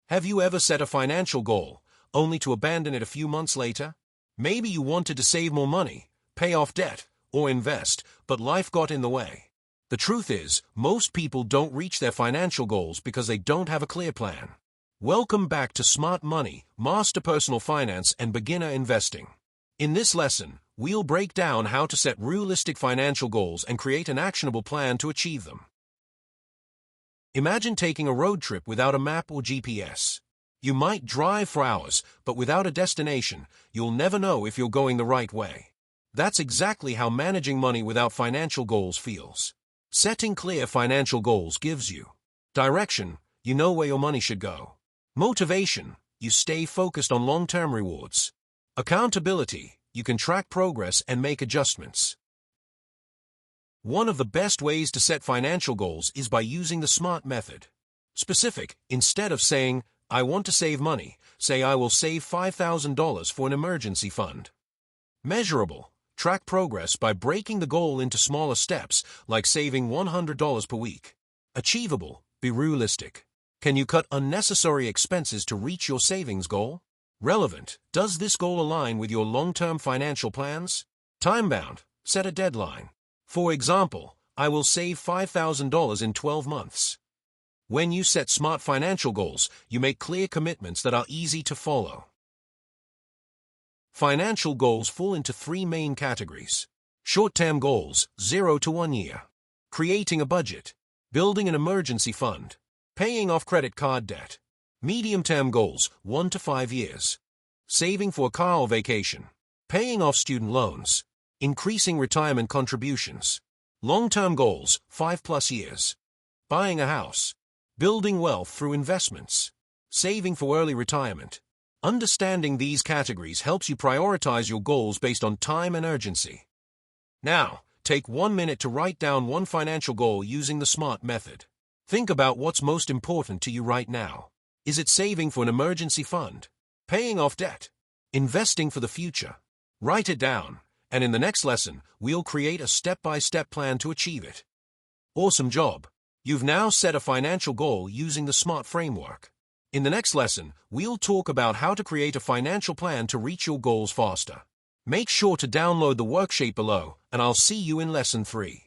Have you ever set a financial goal, only to abandon it a few months later? Maybe you wanted to save more money, pay off debt, or invest, but life got in the way. The truth is, most people don't reach their financial goals because they don't have a clear plan. Welcome back to Smart Money, Master Personal Finance and Beginner Investing. In this lesson, we'll break down how to set realistic financial goals and create an actionable plan to achieve them. Imagine taking a road trip without a map or GPS. You might drive for hours, but without a destination, you'll never know if you're going the right way. That's exactly how managing money without financial goals feels. Setting clear financial goals gives you direction, you know where your money should go. Motivation, you stay focused on long-term rewards. Accountability, you can track progress and make adjustments. One of the best ways to set financial goals is by using the SMART method. Specific, instead of saying, I want to save money, say I will save $5,000 for an emergency fund. Measurable, track progress by breaking the goal into smaller steps, like saving $100 per week. Achievable, be realistic. Can you cut unnecessary expenses to reach your savings goal? Relevant, does this goal align with your long-term financial plans? Time-bound, set a deadline. For example, I will save $5,000 in 12 months. When you set smart financial goals, you make clear commitments that are easy to follow. Financial goals fall into three main categories. Short-term goals, 0 to 1 year. Creating a budget. Building an emergency fund. Paying off credit card debt. Medium-term goals, 1 to 5 years. Saving for a car or vacation. Paying off student loans. Increasing retirement contributions. Long-term goals, 5+ years. Buying a house. Building wealth through investments. Saving for early retirement. Understanding these categories helps you prioritize your goals based on time and urgency. Now, take 1 minute to write down one financial goal using the SMART method. Think about what's most important to you right now. Is it saving for an emergency fund? Paying off debt? Investing for the future? Write it down, and in the next lesson, we'll create a step-by-step plan to achieve it. Awesome job! You've now set a financial goal using the SMART framework. In the next lesson, we'll talk about how to create a financial plan to reach your goals faster. Make sure to download the worksheet below, and I'll see you in lesson 3.